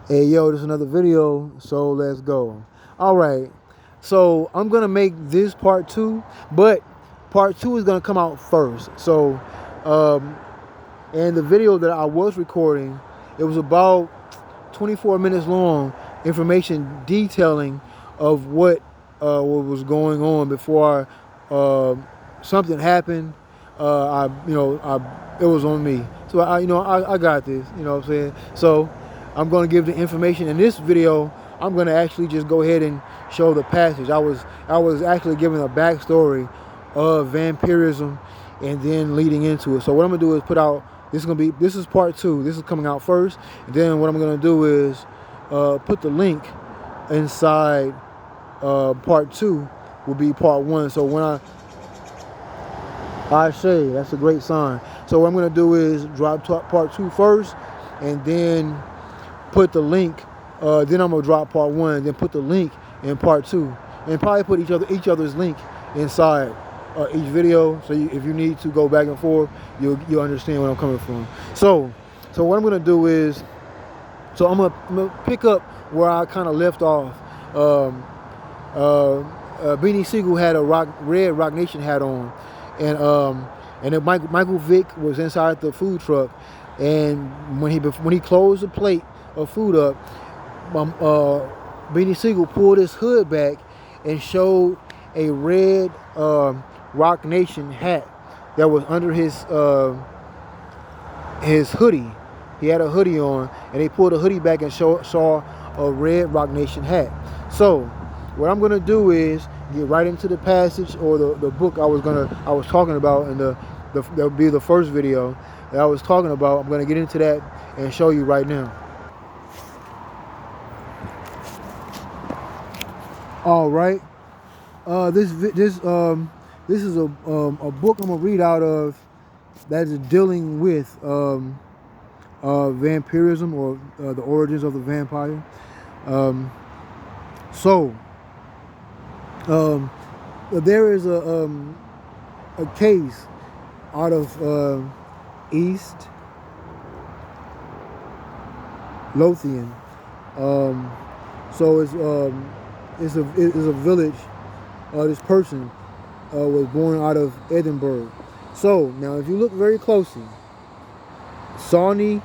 Hey yo, this is another video, so let's go. Alright, so I'm gonna make this part 2, but part 2 is gonna come out first. So, and the video that I was recording, it was about 24 minutes long, information detailing of what was going on before something happened. It was on me. So I got this. You know what I'm saying? So I'm going to give the information in this video. I'm going to actually just go ahead and show the passage. I was actually giving a backstory of vampirism and then leading into it. So what I'm gonna do is put out. This is part 2. This is coming out first. And then what I'm gonna do is put the link inside part 2 will be part 1. So when I say that's a great sign. So what I'm gonna do is drop part 2 first, and then put the link. Then I'm gonna drop part 1, then put the link in part 2, and probably put each other's link inside each video. So if you need to go back and forth, you'll understand where I'm coming from. So what I'm gonna do is, I'm gonna pick up where I kind of left off. Beanie Siegel had a red Rock Nation hat on, and then Michael Vick was inside the food truck, and when he closed the plate of food up, Beanie Siegel pulled his hood back and showed a red Rock Nation hat that was under his hoodie. He had a hoodie on, and they pulled the hoodie back and saw a red Rock Nation hat. So what I'm gonna do is get right into the passage, or the book I was talking about, and that'll be the first video that I was talking about. I'm gonna get into that and show you right now. All right. This is a book I'm gonna read out of that is dealing with vampirism, or the origins of the vampire. There is a case out of East Lothian. It's a village. This person was born out of Edinburgh. So now, if you look very closely, Sawney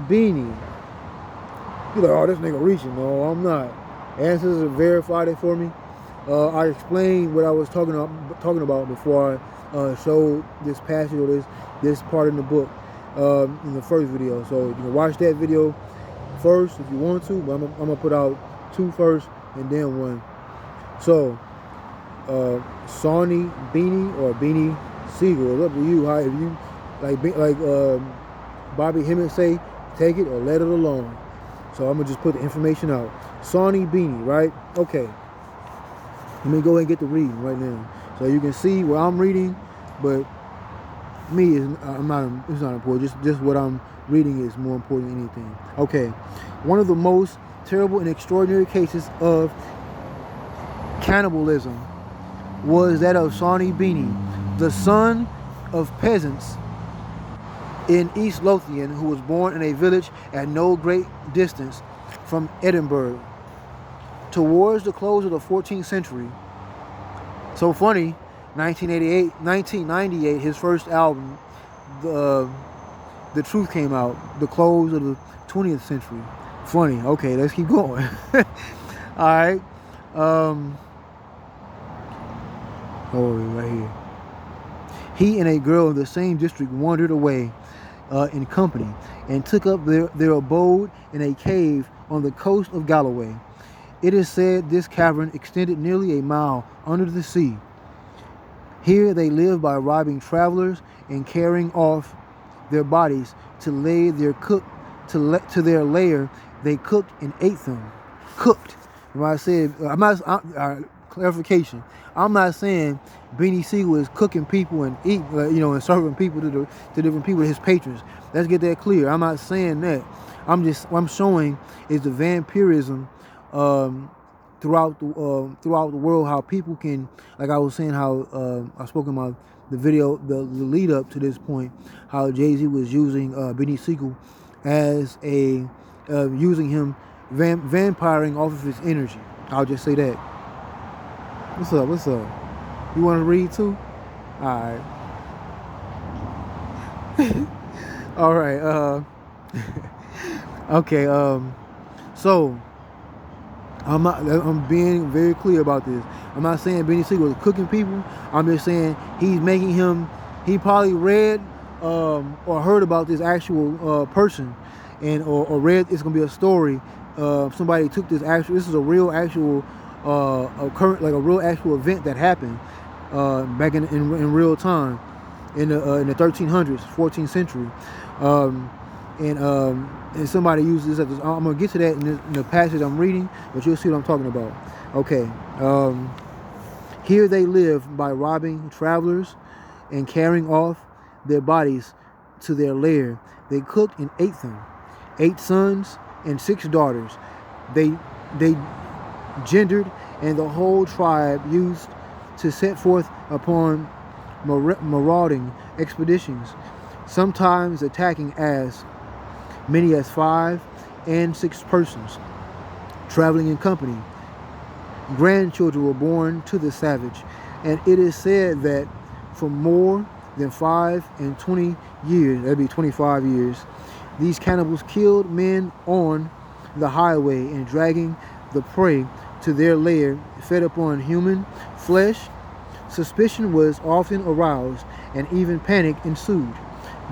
Beane. You're like, oh, this nigga reaching. No, I'm not. Ancesrors verified it for me. I explained what I was talking about before I showed this passage, or this part in the book in the first video. So you can watch that video first if you want to, but I'm gonna put out 2 first and then 1. So Sawney Beane or Beanie Siegel, it's up to you. How, if you like Bobby Hemmitt say, take it or let it alone. So I'm gonna just put the information out. Sawney Beane, right? Okay. Let me go ahead and get the reading right now, so you can see what I'm reading. But me is it's not important. Just what I'm reading is more important than anything. Okay. One of the most terrible and extraordinary cases of cannibalism was that of Sawney Beane, the son of peasants in East Lothian, who was born in a village at no great distance from Edinburgh. Towards the close of the 14th century, so funny, 1998, his first album, The Truth, came out. The close of the 20th century. Funny. Okay, let's keep going. All right. Right here. He and a girl in the same district wandered away in company and took up their abode in a cave on the coast of Galloway. It is said this cavern extended nearly a mile under the sea. Here they lived by robbing travelers and carrying off their bodies to their lair. They cooked and ate them. Cooked. When I said, clarification. I'm not saying Beanie Siegel is cooking people and eating, and serving people to different people, his patrons. Let's get that clear. I'm not saying that. What I'm showing is the vampirism throughout the world, how people can, like I was saying, how I spoke about the video, the lead up to this point, how Jay-Z was using Beanie Siegel as using him, vampiring off of his energy. I'll just say that. What's up? What's up? You want to read too? All right. All right. Okay. So I'm being very clear about this. I'm not saying Beanie Siegel was cooking people. I'm just saying he's making him. He probably read or heard about this actual person, and or read it's gonna be a story. Somebody took this actual. This is a real actual a real actual event that happened back in real time in the 1300s, 14th century, and somebody used this. I'm gonna get to that in the passage I'm reading, but you'll see what I'm talking about. Okay. Here they lived by robbing travelers and carrying off their bodies to their lair. They cooked and ate them. 8 sons and 6 daughters. They gendered, and the whole tribe used to set forth upon marauding expeditions, sometimes attacking as many as 5 and 6 persons, traveling in company. Grandchildren were born to the savage, and it is said that for more than 5 and 20 years, that'd be 25 years, these cannibals killed men on the highway and dragging the prey to their lair, fed upon human flesh. Suspicion was often aroused, and even panic ensued.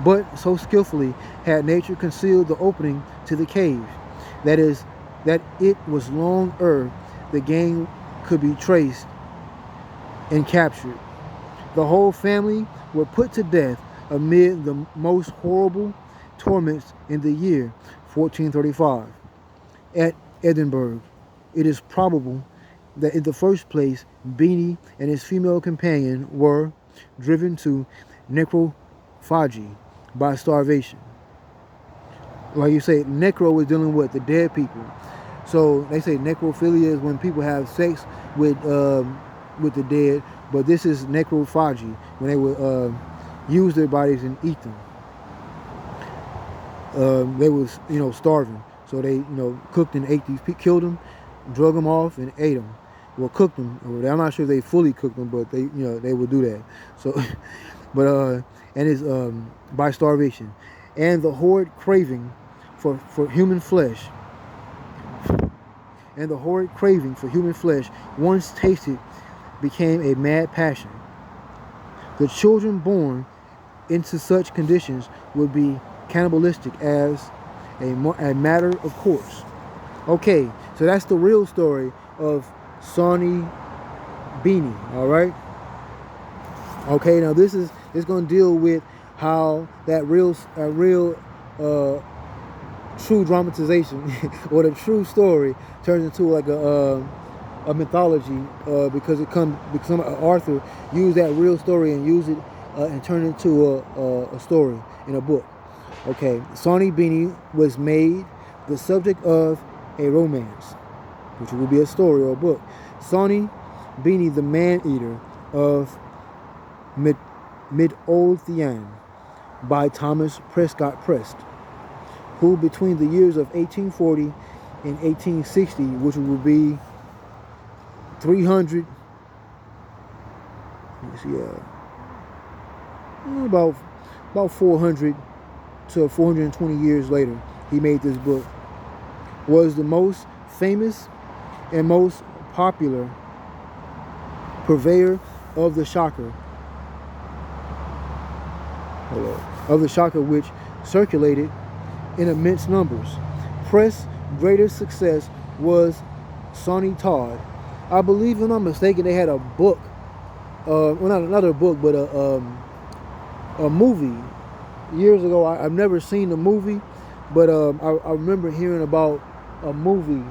But so skillfully had nature concealed the opening to the cave, that it was long ere the game could be traced and captured. The whole family were put to death amid the most horrible torments in the year 1435 at Edinburgh. It is probable that in the first place, Beanie and his female companion were driven to necrophagy by starvation. Like you say, necro is dealing with the dead people. So they say necrophilia is when people have sex with the dead, but this is necrophagy, when they would use their bodies and eat them. They was starving, so they cooked and ate these, killed them, drug them off and ate them. Well, cooked them. I'm not sure if they fully cooked them, but they they would do that. So, but and it's by starvation, and the horrid craving for human flesh. And the horrid craving for human flesh, once tasted, became a mad passion. The children born into such conditions would be cannibalistic as a matter of course. Okay, so that's the real story of Sawney Beane. All right. Okay, now this is going to deal with how that real true dramatization or the true story turns into like a mythology because Arthur used that real story and used it and turned it into a story in a book. Okay, Sawney Beane was made the subject of a romance, which will be a story or a book. Sawney Beane, the man-eater of Midlothian, by Thomas Prescott Prest, who between the years of 1840 and 1860, which would be 300, about 400 to 420 years later, he made this book, was the most famous and most popular purveyor of the shocker, which circulated in immense numbers. Press' greatest success was Sawney Todd. I believe, if I'm not mistaken, they had a book, well, not another book, but a movie years ago. I've never seen the movie, but I remember hearing about a movie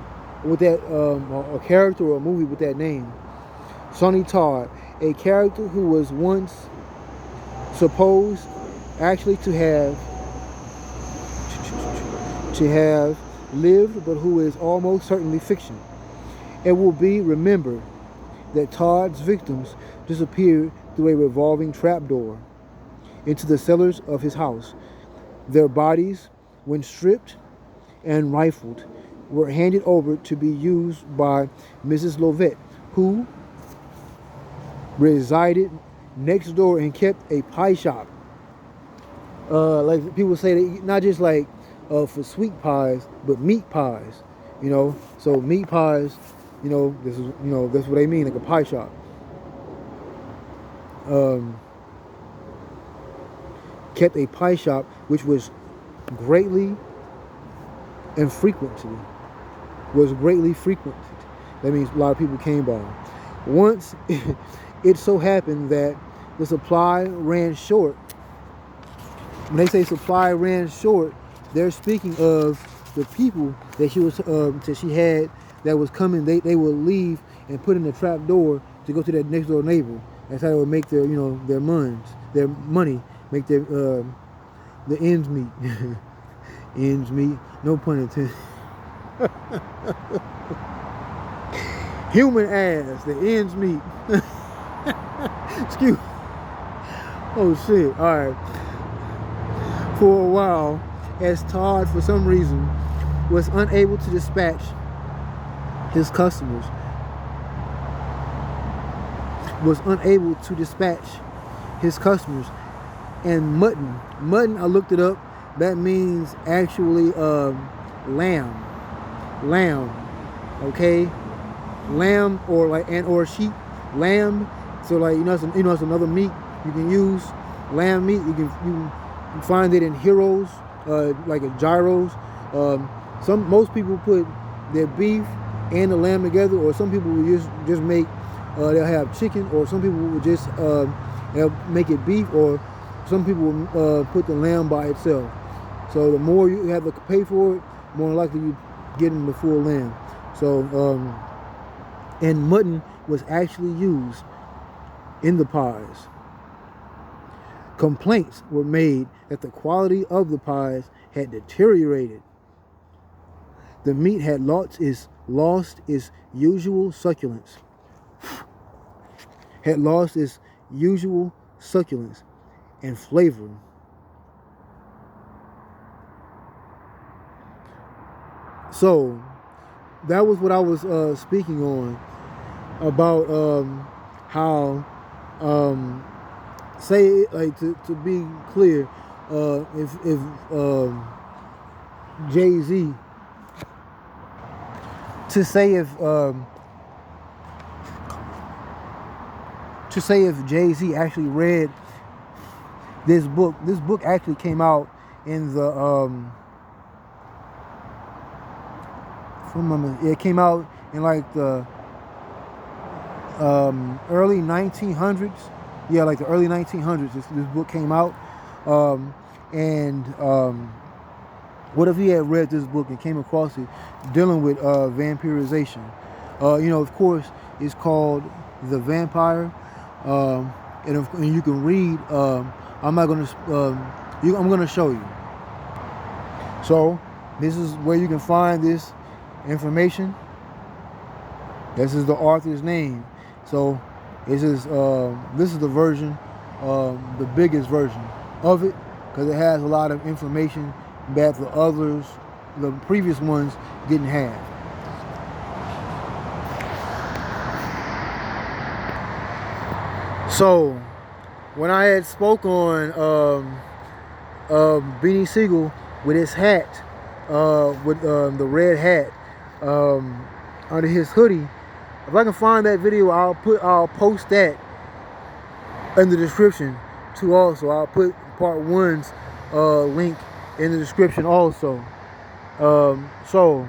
with that, a character or a movie with that name, Sawney Todd, a character who was once supposed actually to have lived, but who is almost certainly fiction. It will be remembered that Todd's victims disappeared through a revolving trapdoor into the cellars of his house. Their bodies, when stripped and rifled were handed over to be used by Mrs. Lovett, who resided next door and kept a pie shop. Like people say, that not just like for sweet pies, but meat pies. You know, so meat pies. You know, this is that's what they mean, like a pie shop. Kept a pie shop which was greatly and frequented. Was greatly frequented. That means a lot of people came by. Once it so happened that the supply ran short. When they say supply ran short, they're speaking of the people that she had that was coming. They would leave and put in the trap door to go to that next door neighbor. That's how they would make their their money, make their the ends meet. Ends meet. No pun intended. Human ass. The ends meet. Excuse. Oh shit. All right. For a while, as Todd, for some reason, was unable to dispatch his customers. And mutton, I looked it up, that means actually lamb, okay, lamb or sheep, lamb. So like it's another meat you can use, lamb meat. You find it in heroes, like a gyros. Most people put their beef and the lamb together, or some people will just make they'll have chicken, or some people will just they'll make it beef, or some people will put the lamb by itself. So the more you have to pay for it, more likely you getting the full lamb. So and mutton was actually used in the pies. Complaints were made that the quality of the pies had deteriorated. The meat had lost its usual succulence. And flavor. So that was what I was speaking on about how say, like, to be clear, if Jay-Z, to say if Jay-Z actually read this book actually came out in the it came out in like the early 1900s. Yeah, like the early 1900s, this book came out. What if he had read this book and came across it dealing with vampirization? Of course, it's called The Vampire. And you can read, I'm going to show you. So, this is where you can find this information. This is the author's name. So, this is the version, the biggest version of it, because it has a lot of information that the previous ones didn't have. So, when I had spoke on Beanie Siegel with his hat, with the red hat under his hoodie, if I can find that video, I'll post that in the description too. Also, I'll put part 1's link in the description also. So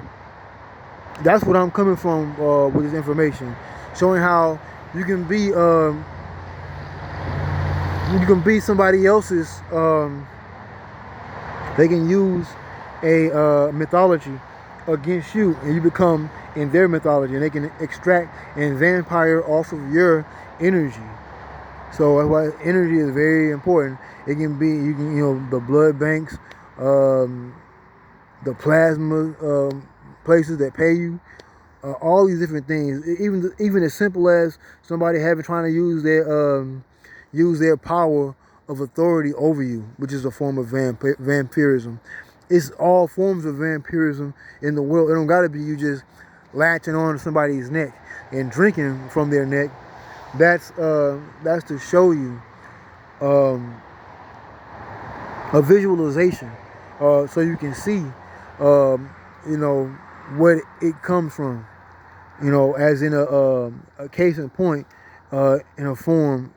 that's what I'm coming from with this information, showing how you can be somebody else's. They can use a mythology against you, and you become in their mythology, and they can extract and vampire off of your energy. So that's why energy is very important. It can be, the blood banks, the plasma places that pay you, all these different things. Even as simple as somebody trying to use their power of authority over you, which is a form of vampirism. it's all forms of vampirism in the world. It don't gotta be you just latching on to somebody's neck and drinking from their neck. That's to show you a visualization, so you can see, you know, what it comes from. You know, as in a case in point, in a form,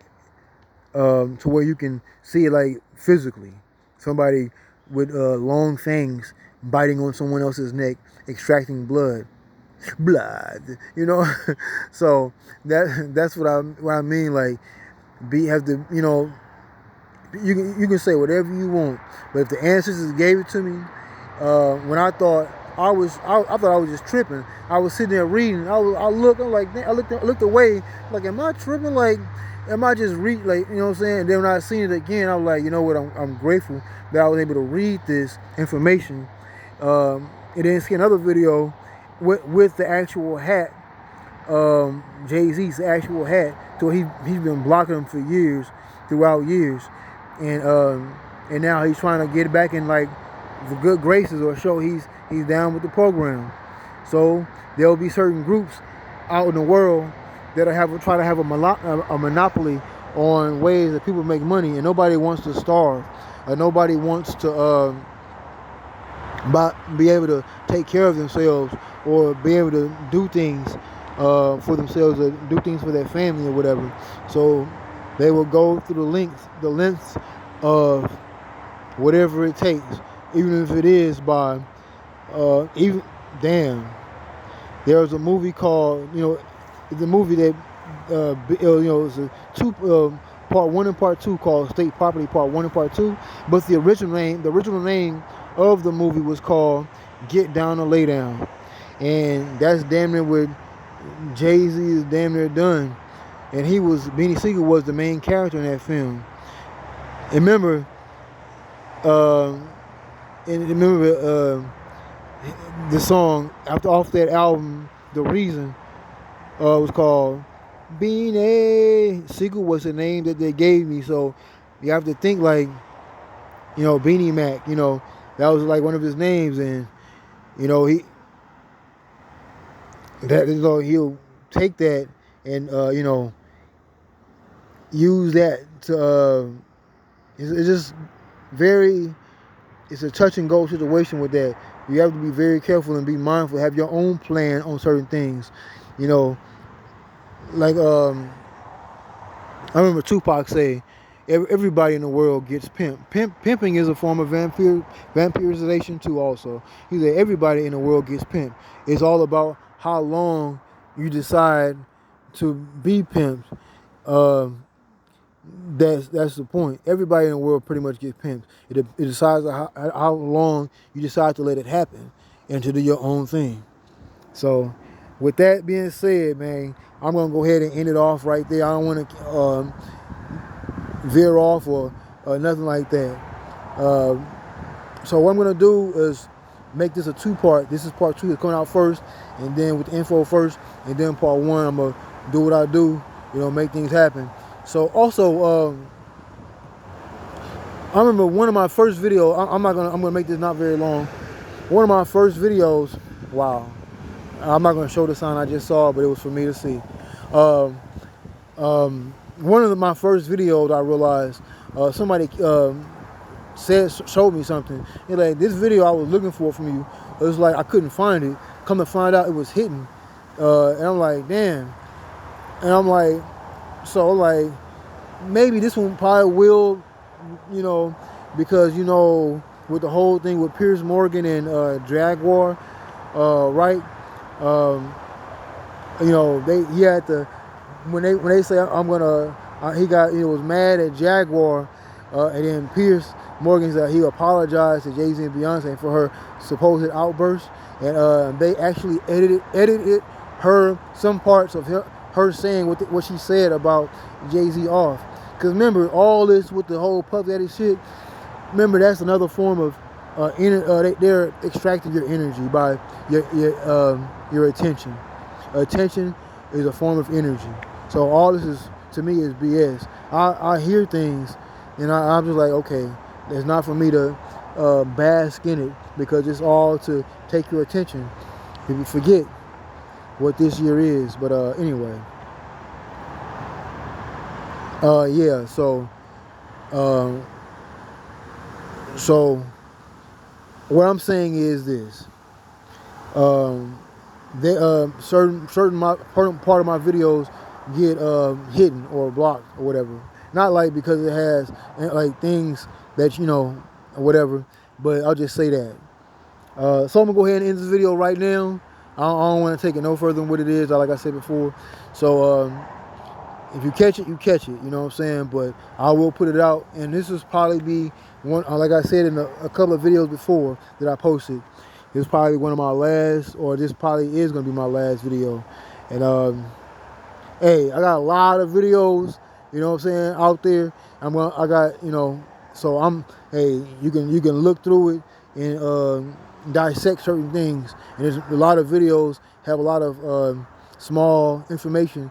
to where you can see it like physically. Somebody with long fangs biting on someone else's neck, extracting blood, you know. So that's what I mean. Like, have to, you know, you can say whatever you want, but if the ancestors gave it to me, when I thought I thought I was just tripping. I was sitting there reading. I looked away. Like, am I tripping? Like, am I just like, you know what I'm saying? And then when I seen it again, I was like, you know what? I'm grateful that I was able to read this information. And then see another video with the actual hat, Jay-Z's actual hat. So he's been blocking them for years, throughout years, and now he's trying to get back in like the good graces, or show he's down with the program. So there'll be certain groups out in the world that'll try to have a monopoly on ways that people make money, and nobody wants to starve, or nobody wants to be able to take care of themselves, or be able to do things for themselves, or do things for their family or whatever. So they will go through the lengths of whatever it takes, even if it is by there was a movie called, you know, the movie that you know, it's a part 1 and part 2, called State Property Part 1 and Part 2, but the original name of the movie was called Get Down or Lay Down, and that's damn near what Jay-Z is damn near done. And Beanie Siegel was the main character in that film. And remember, the song off that album, The Reason, was called Beanie Siegel, was the name that they gave me. So you have to think like, you know, Beanie Mac, you know, that was like one of his names, and you know, he'll take that and you know, use that to it's just it's a touch and go situation with that. You have to be very careful and be mindful, have your own plan on certain things. You know, like I remember Tupac say, everybody in the world gets pimped. Pimping is a form of vampirization too also. He said everybody in the world gets pimped. It's all about how long you decide to be pimped. That's the point. Everybody in the world pretty much gets pimped. It decides how long you decide to let it happen and to do your own thing. So with that being said, man, I'm going to go ahead and end it off right there. I don't want to veer off or nothing like that. So what I'm going to do is make this a 2-part. This is part 2 that's coming out first, and then with the info first, and then part 1, I'm going to do what I do, you know, make things happen. So also, I remember one of my first videos, I'm gonna make this not very long. One of my first videos, wow, I'm not gonna show the sign I just saw, but it was for me to see. One of my first videos, I realized somebody showed me something. And like, this video I was looking for from you, it was like I couldn't find it. Come to find out, it was hidden, and I'm like, damn. And I'm like, so like, maybe this one probably will, you know, because, you know, with the whole thing with Piers Morgan and Jaguar, right? You know, he had to, when they say I'm gonna, he was mad at Jaguar, and then Piers Morgan said he apologized to Jay-Z and Beyonce for her supposed outburst, and they actually edited some parts of her saying what she said about Jay-Z off. Because remember, all this with the whole Puff Daddy shit, remember, that's another form of they're extracting your energy by your attention. Attention is a form of energy. So all this is, to me, is BS. I hear things, and I'm just like, okay, it's not for me to bask in it, because it's all to take your attention. If you forget what this year is. But anyway, yeah. So what I'm saying is this: certain part of my videos get hidden or blocked or whatever. Not like because it has like things that or whatever, but I'll just say that. So I'm gonna go ahead and end this video right now. I don't want to take it no further than what it is, like I said before. So if you catch it, you catch it. You know what I'm saying? But I will put it out, and this will probably be one, like I said in a couple of videos before that I posted. This is probably one of my last, or this probably is gonna be my last video. And hey, I got a lot of videos, you know what I'm saying, out there. I got, so hey, you can look through it and dissect certain things. And there's a lot of videos have a lot of small information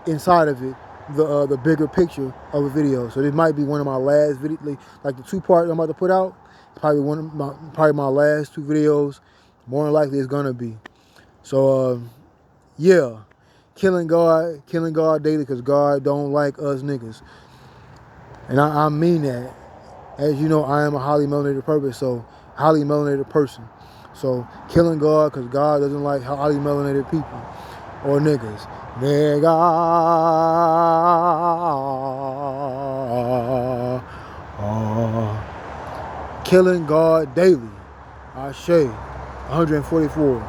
inside of it, the bigger picture of a video. So this might be one of my last videos, like the 2-part I'm about to put out. Probably my last 2 videos. More than likely it's gonna be. So yeah, killing God daily, because God don't like us niggas, and I mean that. As you know, I am a highly melanated person. So killing God, because God doesn't like highly melanated people or niggas. Nigga. Killing God daily. Ashe. 144.